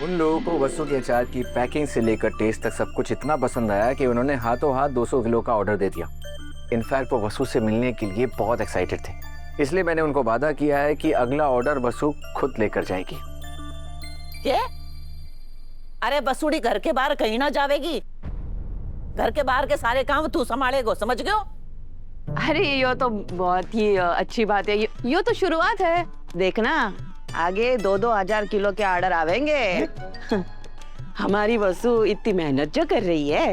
उन लोगों को वसु के अचार की पैकिंग से लेकर टेस्ट तक सब कुछ इतना पसंद आया कि उन्होंने हाथों हाथ 200 किलो का ऑर्डर दे दिया। इनफैक्ट वो वसु से मिलने के लिए बहुत एक्साइटेड थे, इसलिए मैंने उनको वादा किया है कि अगला ऑर्डर वसु खुद लेकर जाएगी। क्या? अरे बसुड़ी घर के बाहर कहीं ना जावेगी। घर के बाहर के सारे काम तू संभालेगो, समझ गयो? अरे ये तो बहुत ही अच्छी बात है। ये तो शुरुआत है, देखना आगे 2-2 हजार किलो के ऑर्डर आवेंगे। हमारी वसु इतनी मेहनत जो कर रही है।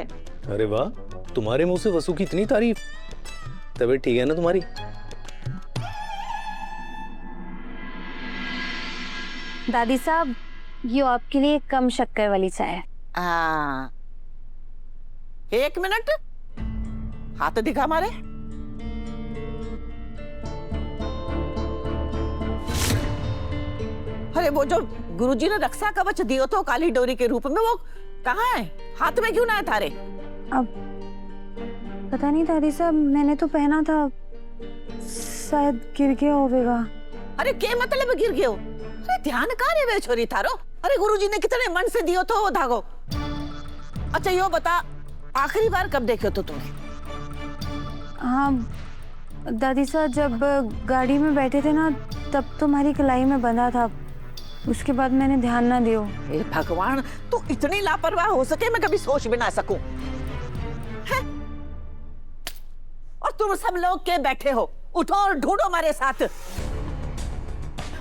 अरे वाह, तुम्हारे मुंह से वसु की इतनी तारीफ। तबीयत ठीक है ना तुम्हारी? दादी साहब, ये आपके लिए कम शक्कर वाली चाय है। एक मिनट, हाथ दिखा मारे। अरे वो जो गुरुजी ने रक्षा कवच दियो तो काली डोरी के रूप में, वो कहाँ है? हाथ में क्यों ना है थारे? अब पता नहीं दादी साहब, मैंने तो पहना था, शायद गिर गया होगा। अरे के मतलब गिर गयो? अरे ध्यान कहाँ रे वे छोरी थारो? अरे गुरुजी ने कितने मन से दियो तो वो धागो। अच्छा यो बता, आखिरी बार कब देखे तो तुमने? हाँ दादी साहब, जब गाड़ी में बैठे थे ना, तब तो हमारी कलाई में बंधा था। उसके बाद मैंने ध्यान ना दियो। हे भगवान, तू इतनी लापरवाह हो सके मैं कभी सोच भी ना सकूं। है? और तुम सब लोग के बैठे हो, उठो और ढूंढो हमारे साथ।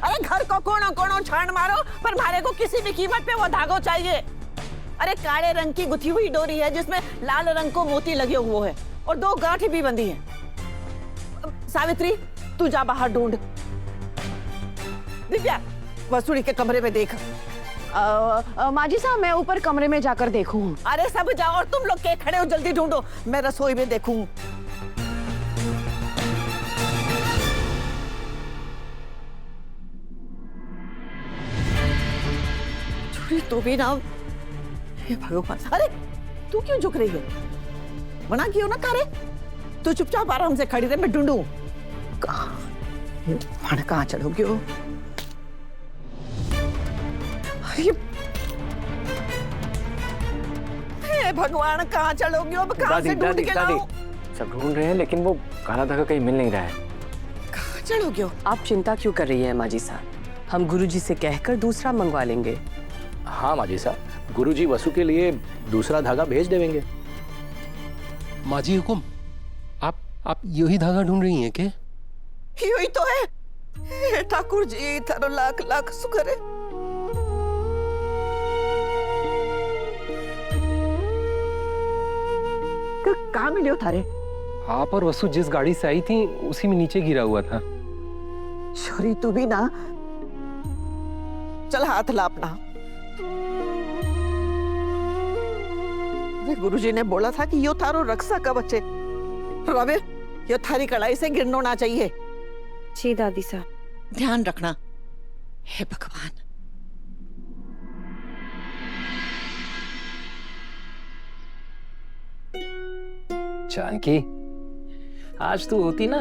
अरे घर को कोणों कोणों छान मारो, पर मारे को किसी भी कीमत पे वो धागो चाहिए। अरे काले रंग की गुथी हुई डोरी है जिसमें लाल रंग को मोती लगे हुए हैं और 2 गांठें भी बंधी हैं। सावित्री, तू जा बाहर ढूंढ। दिव्या, वसुड़ी के कमरे में देख। माजी साहब, मैं ऊपर कमरे में जाकर देखूं। अरे सब जाओ, और तुम लोग के खड़े हो, जल्दी ढूंढो, मैं रसोई में देखूं। छोड़ी तो भी ना। हे भगवान, अरे तू क्यों झुक रही है? मना कियो ना तारे। तू चुपचाप आराम से खड़ी रहे, मैं ढूंढूं। कहाँ चढ़ोगे हो? हे भगवान, कहाँ चढ़ोगे अब? कहाँ से ढूंढ के लाऊं? सब ढूंढ रहे हैं, लेकिन वो काला धागा कहीं मिल नहीं रहा है। कहाँ चढ़ोगे? आप चिंता क्यों कर रही हैं माजी साहब? हम गुरुजी से कहकर दूसरा मंगवा लेंगे। हाँ माजी साहब, गुरुजी वसु के लिए दूसरा धागा भेज देंगे। माजी हुकुम, आप यही धागा ढूंढ रही हैं क्या? यही तो है। हे ठाकुर जी, थारो लाख लाख शुक्र है। कहाँ मिले थारे? आप और वसु जिस गाड़ी से आई थी उसी में नीचे गिरा हुआ था। छोरी तू भी ना, चल हाथ ला अपना। गुरुजी ने बोला था कि यो थारो रक्षा कवच है। रवे, यो थारी कलाई से गिरना ना चाहिए। जी दादी साहब। ध्यान रखना। हे भगवान। जानकी, आज तू होती ना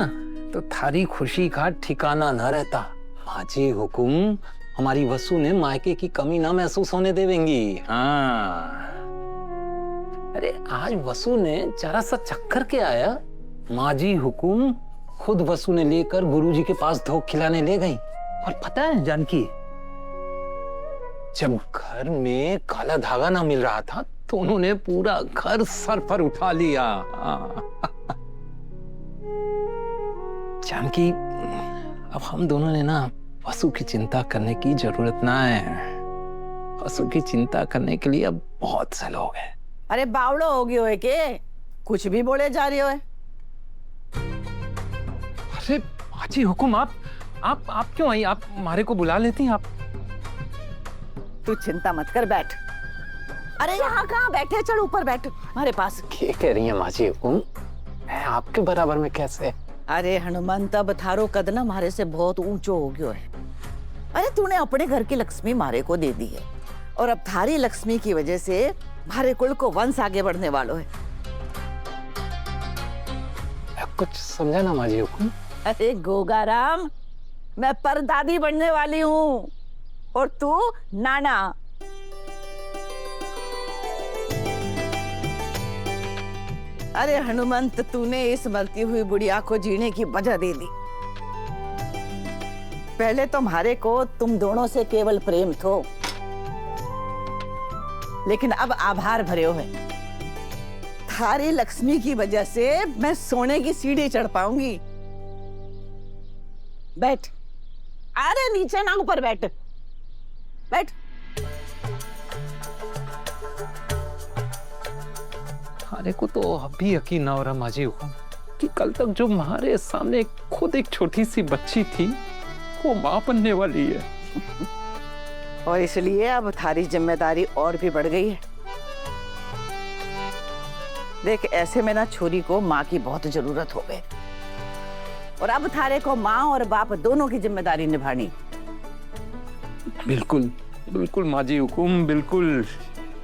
तो थारी खुशी का ठिकाना न रहता। माजी हुकुम, हमारी वसु ने मायके की कमी ना महसूस होने देवेंगी। हाँ, अरे आज वसु ने जरा सा चक्कर के आया, माजी हुकुम खुद वसु ने लेकर गुरुजी के पास धोख खिलाने ले गई। और पता है जानकी, जब घर में काला धागा ना मिल रहा था तो उन्होंने पूरा घर सर पर उठा लिया। जानकी, अब हम दोनों ने ना वसु की चिंता करने की जरूरत ना है। वसु की चिंता करने के लिए अब बहुत से लोग हैं। अरे बावड़ो हो गयो है के? कुछ भी बोले जा रही हो है। अरे माजी हुकुम, आप क्यों आई? आप मारे को बुला लेती हैं। आप तू चिंता मत कर, बैठ। अरे यहाँ कहाँ बैठे, चल ऊपर बैठ हमारे पास। क्या कह रही है माजी हुकुम? मैं आपके बराबर में कैसे? अरे हनुमंत, अब थारो कद ना मारे से बहुत ऊंचो हो गयो है। अरे तूने अपने घर की लक्ष्मी मारे को दे दी है, और अब थारी लक्ष्मी की वजह से मारे कुल को वंश आगे बढ़ने वालों है। कुछ समझा ना माजी हुकुम? अरे गोगाराम, मैं परदादी बनने वाली हूँ और तू नाना। अरे हनुमंत, तूने इस मरती हुई बुढ़िया को जीने की वजह दे दी। पहले तुम्हारे को तुम दोनों से केवल प्रेम थो, लेकिन अब आभार भरे हो है। थारी लक्ष्मी की वजह से मैं सोने की सीढ़ी चढ़ पाऊंगी। बैठ। अरे नीचे ना, ऊपर बैठ। बैठ। हमारे को तो अभी यकीन ना हो रहा माजी हुकुम कि कल तक जो हमारे सामने खुद एक छोटी सी बच्ची थी वो माँ बनने वाली है। और इसलिए अब थारी जिम्मेदारी और भी बढ़ गई है। देख, ऐसे में ना छोरी को माँ की बहुत जरूरत हो गई, और अब थारे को माँ और बाप दोनों की जिम्मेदारी निभानी। बिल्कुल बिल्कुल माजी हुकुम, बिल्कुल।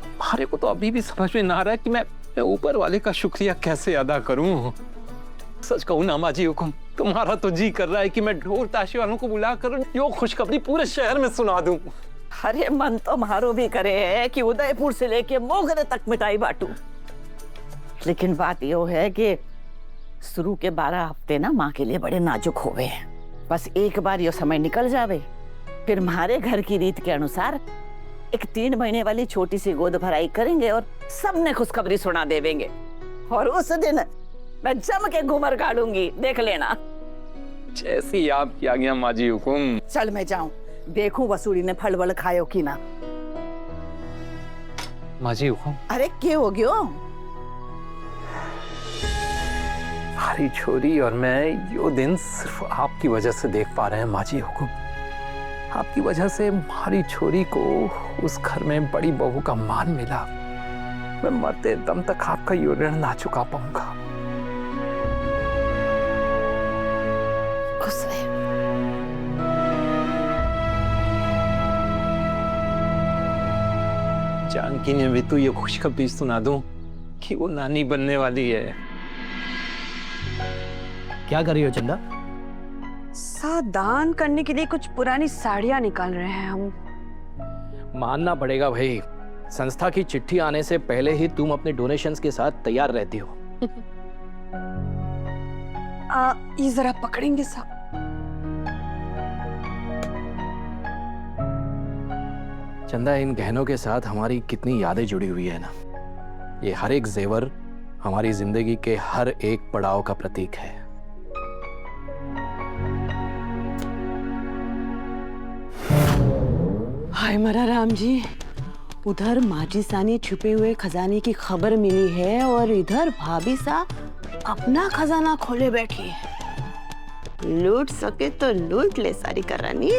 हमारे को तो अभी भी समझ में ना आ रहा है कि मैं ऊपर वाले का शुक्रिया कैसे अदा करूं। सच कहूं ना माजी हुकुम, तुम्हारा तो जी कर रहा है कि मैं ढोल ताशे वालों को बुलाकर यो खुशखबरी पूरे शहर में सुना दूं। अरे मन तो मारो भी करे है कि उदयपुर से लेके मोगरे तक मिठाई बांटू, लेकिन बात यो है कि शुरू के 12 हफ्ते ना माँ के लिए बड़े नाजुक हो गए हैं। बस एक बार यो समय निकल जावे, फिर हमारे घर की रीत के अनुसार एक 3 महीने वाली छोटी सी गोद भराई करेंगे और सबने खुशखबरी सुना देवेंगे। और उस दिन मैं जम के घूमर गाड़ूंगी, देख लेना। जैसी आपकी आज्ञा माजी हुकुम। चल मैं जाऊं, देखूं वसूड़ी ने फल वल खायो कि ना। माजी हुकुम। अरे क्या हो गयो? हमारी छोरी और मैं यो दिन सिर्फ आपकी वजह से देख पा रहे हैं माजी हुकुम। आपकी वजह से हमारी छोरी को उस घर में बड़ी बहू का मान मिला। मैं मरते दम तक आपका यो ऋण ना चुका पाऊंगा। खुश रहे। जानकी ने भी तो ये खुशखबरी सुना दूं कि वो नानी बनने वाली है। क्या कर रही हो चंदा? दान करने के लिए कुछ पुरानी साड़ियां निकाल रहे हैं हम। मानना पड़ेगा भाई, संस्था की चिट्ठी आने से पहले ही तुम अपने डोनेशंस के साथ तैयार रहती हो। ये जरा पकड़ेंगे साहब। चंदा, इन गहनों के साथ हमारी कितनी यादें जुड़ी हुई है ना। ये हर एक जेवर हमारी जिंदगी के हर एक पड़ाव का प्रतीक है। हाय मरा राम जी, उधर माजी सानी छुपे हुए खजाने की खबर मिली है और इधर भाभी सा अपना खजाना खोले बैठी है। लूट सके तो लूट ले सारी करानी।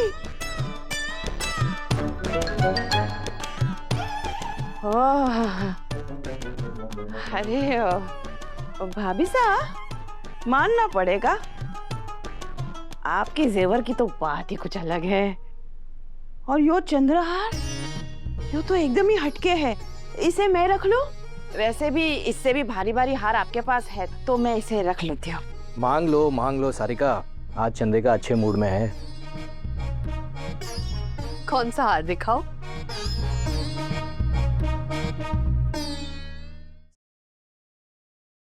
अरे भाभी सा, मानना पड़ेगा, आपके जेवर की तो बात ही कुछ अलग है। और यो चंद्रहार, यो तो एकदम ही हटके है। इसे मैं रख लूं? वैसे भी इससे भी भारी भारी हार आपके पास है, तो मैं इसे रख लेती हूँ। मांग लो सारिका, आज चंदे का अच्छे मूड में है। कौन सा हार दिखाओ?